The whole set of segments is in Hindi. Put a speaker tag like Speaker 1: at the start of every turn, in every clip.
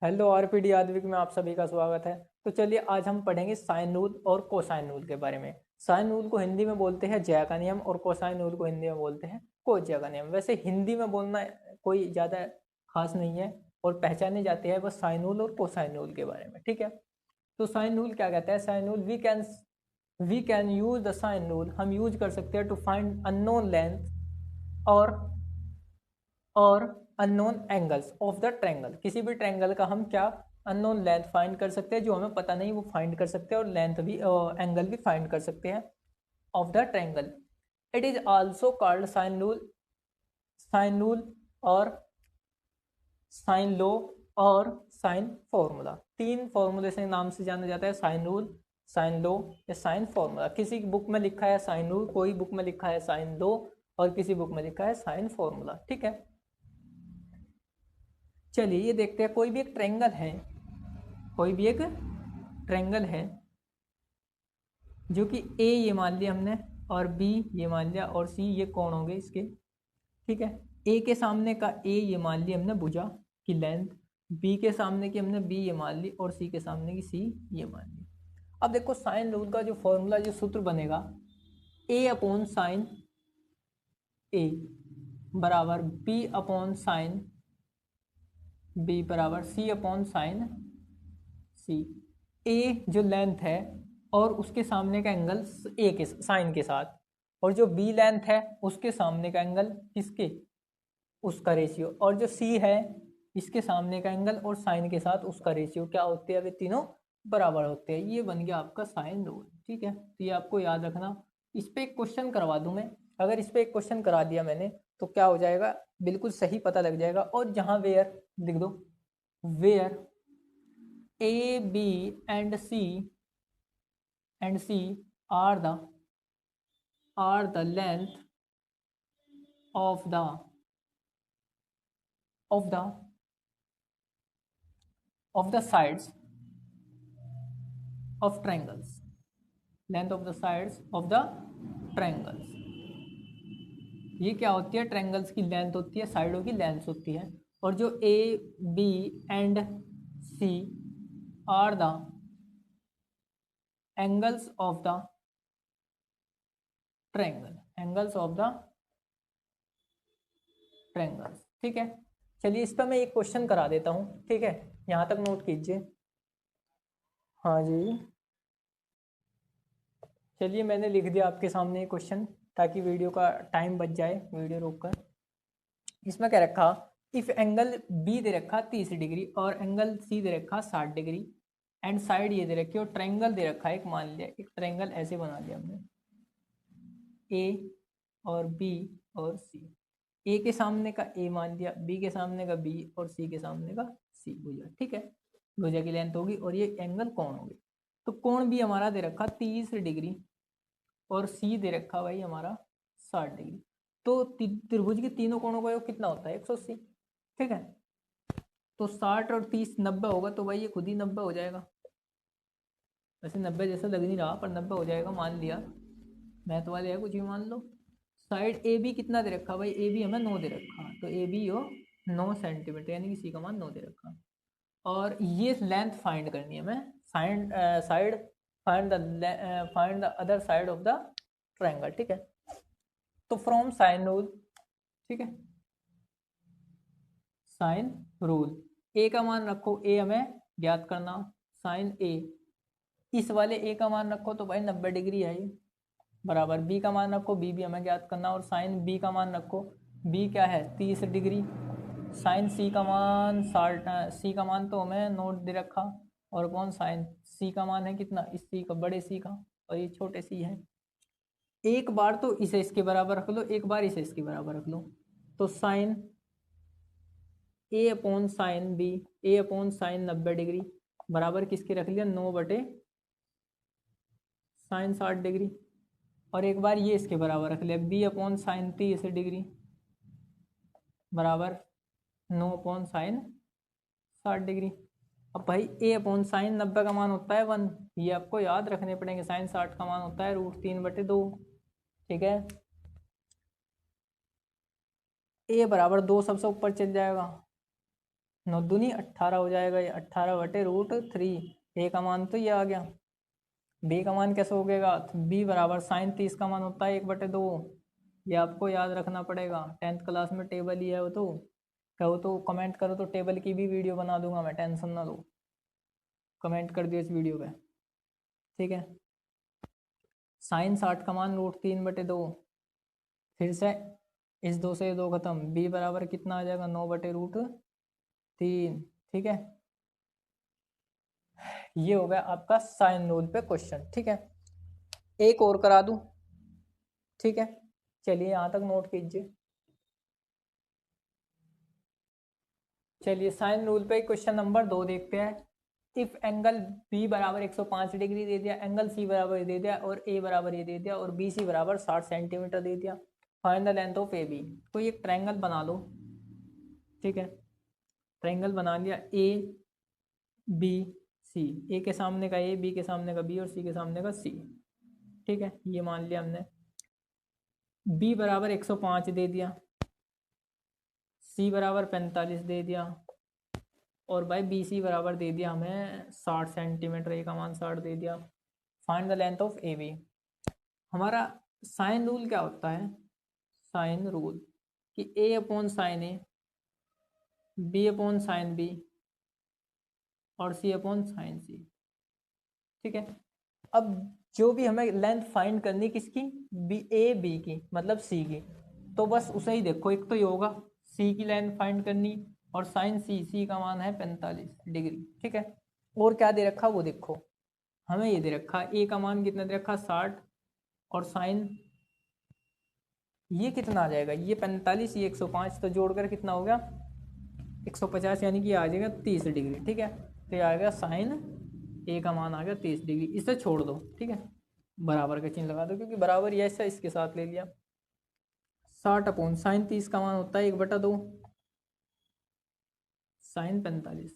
Speaker 1: हेलो आरपीडी आद्विक में आप सभी का स्वागत है। तो चलिए आज हम पढ़ेंगे साइन रूल और कोसाइन रूल के बारे में। साइन रूल को हिंदी में बोलते हैं ज्या का नियम और कोसाइन रूल को हिंदी में बोलते हैं कोज्या का नियम। वैसे हिंदी में बोलना कोई ज़्यादा खास नहीं है और पहचाने जाते हैं बस साइन रूल और कोसाइन रूल के बारे में, ठीक है। तो साइन रूल क्या कहता है? Sine rule we can use the sine rule, हम यूज कर सकते हैं टू फाइंड अननोन लेंथ और unknown angles of the triangle. किसी भी ट्रायंगल का हम क्या अननोन लेंथ फाइंड कर सकते हैं, जो हमें पता नहीं वो फाइंड कर सकते हैं, और लेंथ भी एंगल भी फाइंड कर सकते हैं of the triangle. It is also called sine rule और साइन लॉ और साइन फॉर्मूला। तीन फॉर्मूले से नाम से जाना जाता है, साइन रूल, साइन लॉ या साइन फॉर्मूला। किसी बुक में लिखा है साइन रूल, कोई बुक में लिखा है साइन लॉ और किसी बुक में लिखा है साइन फॉर्मूला, ठीक है। चलिए ये देखते हैं। कोई भी एक ट्रायंगल है जो कि ए ये मान लिया हमने और बी ये मान लिया और सी ये कोण होंगे इसके, ठीक है। ए के सामने का ए ये मान लिया हमने भुजा की लेंथ, बी के सामने की हमने बी ये मान ली और सी के सामने की सी ये मान ली। अब देखो साइन रूल का जो फॉर्मूला, जो सूत्र बनेगा, ए अपॉन साइन ए बराबर बी अपॉन साइन बी बराबर सी अपॉन साइन सी। ए जो लेंथ है और उसके सामने का एंगल ए के साइन के साथ, और जो बी लेंथ है उसके सामने का एंगल किसके, उसका रेशियो, और जो सी है इसके सामने का एंगल और साइन के साथ उसका रेशियो क्या होते हैं? वे तीनों बराबर होते हैं। ये बन गया आपका साइन रूल, ठीक है। तो ये आपको याद रखना। इस पे एक क्वेश्चन करवा दूं मैं, अगर इस पे एक क्वेश्चन करा दिया मैंने तो क्या हो जाएगा, बिल्कुल सही पता लग जाएगा। और जहां वेयर लिख दो, where A B and C are the length of the sides of triangles, length of the sides of the triangles। ये क्या होती है? ट्रायंगल्स की लेंथ होती है, साइडों की लेंथ होती है। और जो A B and C are the angles of the triangles, ठीक है। चलिए इस पर मैं एक क्वेश्चन करा देता हूँ, ठीक है। यहाँ तक नोट कीजिए। हाँ जी, चलिए मैंने लिख दिया आपके सामने क्वेश्चन ताकि वीडियो का टाइम बच जाए, वीडियो रोककर। इसमें क्या रखा, इफ एंगल बी दे रखा 30 डिग्री और एंगल सी दे रखा 60 डिग्री एंड साइड ये दे रखी और ट्रायंगल दे रखा है एक, मान लिया एक ट्रायंगल ऐसे बना लिया हमने, ए और बी और सी। ए के सामने का ए मान लिया, बी के सामने का बी और सी के सामने का सी भुजा, ठीक है। भुजा की लेंथ होगी और ये एंगल कोण होगी। तो कोण भी हमारा दे रखा 30 डिग्री और सी दे रखा भाई हमारा 60 डिग्री। तो त्रिभुज के तीनों कोणों का योग कितना होता है? 180, ठीक है। तो 60 और 30 90 होगा, तो भाई ये खुद ही 90 हो जाएगा। वैसे 90 जैसा लग नहीं रहा पर 90 हो जाएगा, मान लिया। मैथ वाले है, कुछ भी मान लो। साइड ए बी कितना दे रखा भाई? ए बी हमें 9 दे रखा, तो ए बी हो 9 सेंटीमीटर, यानी कि सी का मान 9 दे रखा। और ये लेंथ फाइंड करनी है हमें, side find the other side of the triangle, ठीक है। तो फ्रॉम साइन रूल, ठीक है, साइन रूल ए का मान रखो, ए हमें ज्ञात करना, साइन ए इस वाले ए का मान रखो तो भाई 90 डिग्री है ये, बराबर बी का मान रखो, बी भी हमें ज्ञात करना, और साइन बी का मान रखो, बी क्या है 30 डिग्री, साइन सी का मान 60, सी का मान तो हमें नोट दे रखा, और कौन साइन सी का मान है कितना, इस सी का, बड़े सी का, और ये छोटे सी है। एक बार तो इसे इसके बराबर रख लो, एक बार इसे इसके बराबर रख लो। तो साइन ए अपॉन साइन बी, ए अपॉन साइन 90 डिग्री बराबर किसके रख लिया, 9 बटे साइन 60 डिग्री। और एक बार ये इसके बराबर रख लिया, बी अपॉन साइन 30 डिग्री बराबर 9 अपॉन साइन 60 डिग्री। अब भाई ए अपॉन साइन 90 का मान होता है 1, ये आपको याद रखने पड़ेंगे। साइन 60 का मान होता है √3/2, ठीक है। ए बराबर 2 सबसे ऊपर चल जाएगा, 9 दूनी 18 हो जाएगा, ये 18/√3। ए का मान तो ये आ गया। बी का मान कैसे हो गएगा, बी बराबर साइन 30 का मान होता है 1/2। ये आपको याद रखना पड़ेगा, 10th क्लास में टेबल ही है वो। तो कहो तो कमेंट करो तो टेबल की भी वीडियो बना दूंगा मैं, टेंशन ना लो। कमेंट कर दियो इस वीडियो पे, ठीक है। साइन 60 का मान √3/2। फिर से इस 2 से 2 खत्म, बी बराबर कितना आ जाएगा 9/√3, ठीक है। ये हो गया आपका साइन रूल पे क्वेश्चन, ठीक है। एक और करा दूं, ठीक है। चलिए यहाँ तक नोट कीजिए। चलिए साइन रूल पे क्वेश्चन नंबर 2 देखते हैं। इफ एंगल बी बराबर 105 डिग्री दे दिया, एंगल सी बराबर दे दिया, और ए बराबर ये दे दिया, और बी सी बराबर 60 सेंटीमीटर दे दिया। Find the length of A B. कोई एक ट्रायंगल बना लो, ठीक है। ट्रायंगल बना लिया ए बी सी, ए के सामने का ए, बी के सामने का बी, और सी के सामने का सी, ठीक है। ये मान लिया हमने। बी बराबर 105 दे दिया, सी बराबर 45 दे दिया, और भाई बी सी बराबर दे दिया हमें 60 सेंटीमीटर, ए का मान 60 दे दिया। Find the length of A B. हमारा साइन रूल क्या होता है, साइन रूल कि A upon sine A, B upon sine B, और सी अपॉन साइन सी, ठीक है। अब जो भी हमें लेंथ फाइंड करनी किसकी, बी ए बी की, मतलब सी की, तो बस उसे ही देखो। एक तो ये होगा सी की लेंथ फाइंड करनी, और साइन सी, सी का मान है 45 डिग्री, ठीक है। और क्या दे रखा वो देखो, हमें ये दे रखा ए का मान कितना दे रखा 60, और साइन ये कितना आ जाएगा, ये 45, ये 105, तो जोड़कर कितना हो गया 150, यानी कि आ जाएगा 30 डिग्री, ठीक है। तो ये आ गया साइन ए का मान आ गया 30 डिग्री। इसे छोड़ दो, ठीक है, बराबर का चिन्ह लगा दो, क्योंकि बराबर ये ऐसा इसके साथ ले लिया। 60 अपॉन साइन 30 का मान होता है 1/2, साइन 45,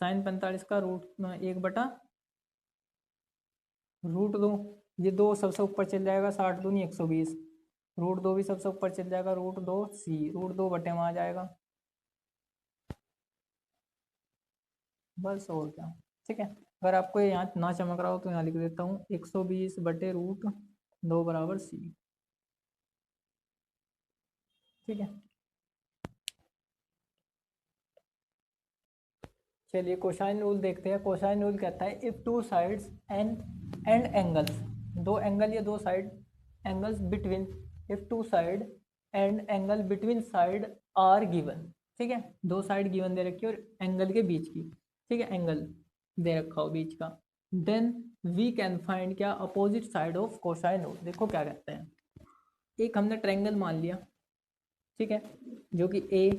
Speaker 1: साइन 45 का रूट 1/√2। ये 2 सबसे ऊपर चल जाएगा, 60 दूनी 120, √2 भी सबसे ऊपर चल जाएगा, √2 सी, √2 बटे में आ जाएगा, बस और क्या, ठीक है। अगर आपको यहाँ ना चमक रहा हो तो यहाँ लिख देता हूँ 120/√2 बराबर सी, ठीक है। चलिए कोसाइन रूल देखते हैं। कोसाइन रूल कहता है if two sides and angles, दो एंगल या दो side angles between, if two side and angle between side are given, ठीक है। दो साइड गिवन दे रखी है और एंगल के बीच की, ठीक है, एंगल दे रखा हो बीच का, देन वी कैन फाइंड क्या, opposite side of cosine rule. देखो क्या कहते हैं, एक हमने ट्रायंगल मान लिया, ठीक है, जो कि ए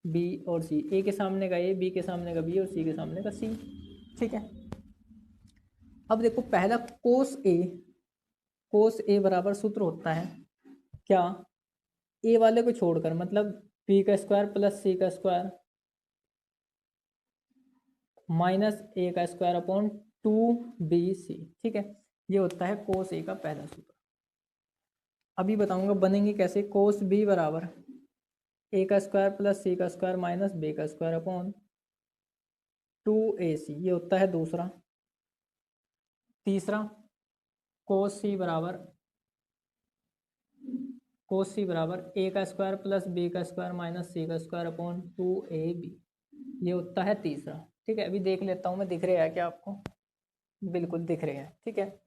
Speaker 1: बी और सी, ए के सामने का ए, बी के सामने का बी, और सी के सामने का सी, ठीक है। अब देखो पहला कोस ए बराबर सूत्र होता है क्या, ए वाले को छोड़कर, मतलब बी का स्क्वायर प्लस सी का स्क्वायर माइनस ए का स्क्वायर अपॉन 2bc, ठीक है। ये होता है कोस ए का पहला सूत्र। अभी बताऊंगा बनेंगे कैसे। कोस बी बराबर ए का स्क्वायर प्लस सी का स्क्वायर माइनस बी का स्क्वायर अपॉन 2ac, ये होता है दूसरा। तीसरा कोस सी बराबर ए का स्क्वायर प्लस बी का स्क्वायर माइनस सी का स्क्वायर अपॉन 2ab, ये होता है तीसरा, ठीक है। अभी देख लेता हूँ मैं, दिख रहा है क्या आपको, बिल्कुल दिख रहे हैं, ठीक है।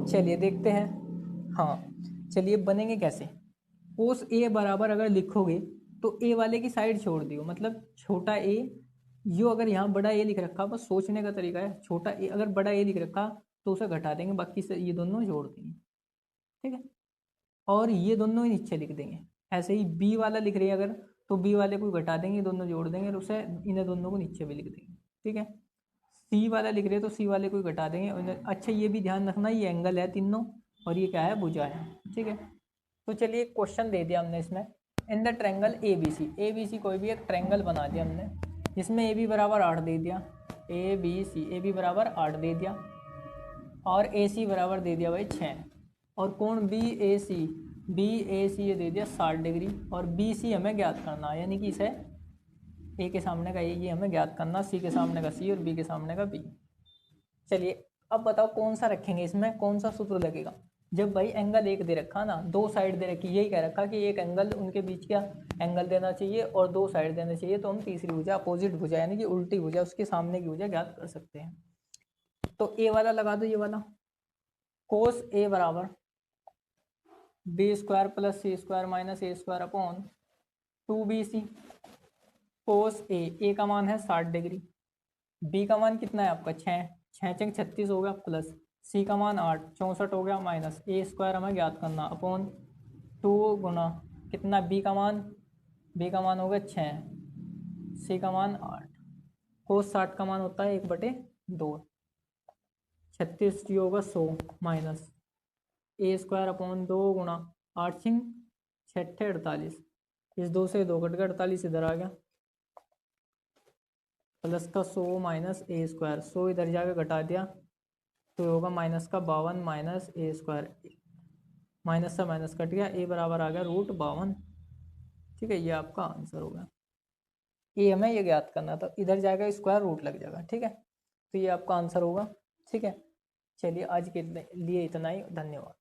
Speaker 1: चलिए देखते हैं, हाँ चलिए बनेंगे कैसे। कोस ए बराबर अगर लिखोगे तो ए वाले की साइड छोड़ दियो, मतलब छोटा ए, यो अगर यहाँ बड़ा ए लिख रखा, बस सोचने का तरीका है, छोटा ए अगर बड़ा ए लिख रखा तो उसे घटा देंगे, बाकी से ये दोनों जोड़ देंगे, ठीक है। और ये दोनों ही नीचे लिख देंगे। ऐसे ही बी वाला लिख रही है अगर, तो बी वाले को घटा देंगे, दोनों जोड़ देंगे, और उसे इन्हें दोनों को नीचे भी लिख देंगे, ठीक है। सी वाला लिख रहे हैं तो सी वाले को घटा देंगे। अच्छा ये भी ध्यान रखना, ये एंगल है तीनों, और ये क्या है, भुजा है, ठीक है। तो चलिए क्वेश्चन दे दिया हमने इसमें, in the triangle A B C कोई भी एक ट्रायंगल बना दिया हमने, जिसमें ए बी बराबर 8 दे दिया, ए बी बराबर 8 दे दिया, और ए सी बराबर दे दिया भाई 6, और कोण बी ए सी बी ए सी ये दे दिया 60 डिग्री और बी सी हमें ज्ञात करना है, यानी कि इसे ए के सामने का ये हमें ज्ञात करना, सी के सामने का सी और बी के सामने का बी। चलिए अब बताओ कौन सा रखेंगे, इसमें कौन सा सूत्र लगेगा। जब भाई एंगल एक दे रखा ना, दो साइड दे रखी, यही कह रखा कि एक एंगल उनके बीच का एंगल देना चाहिए और दो साइड देना चाहिए, तो हम तीसरी भुजा अपोजिट भुजा यानी कि उल्टी भुजा उसके सामने की भुजा ज्ञात कर सकते हैं। तो ए वाला लगा दो, ये वाला कोस ए बराबर बी स्क्वायर प्लस सी स्क्वायर माइनस ए स्क्वायर अपॉन 2bc। कोस ए का मान है 60 डिग्री, बी का मान कितना है आपका 6, 6 चंग 36 हो गया, प्लस सी का मान 8 64 हो गया, माइनस ए स्क्वायर हमें ज्ञात करना अपॉन 2 गुना कितना बी का मान हो गया 6, सी का मान 8, कोस 60 का मान होता है 1/2, 36 जी होगा 100 माइनस ए स्क्वायर अपॉन 2 गुना 8 सिंह 6 48, इस 2 से 2 कट गया 48 इधर आ गया, प्लस का 100 माइनस ए स्क्वायर, 100 इधर जाके घटा दिया तो होगा माइनस का 52 माइनस ए स्क्वायर, माइनस से माइनस कट गया, ए बराबर आ गया √52। ठीक है, ये आपका आंसर होगा। ये हमें ये ज्ञात करना था, इधर जाएगा स्क्वायर रूट लग जाएगा। ठीक है, तो ये आपका आंसर होगा। ठीक है, चलिए आज के लिए इतना ही, धन्यवाद।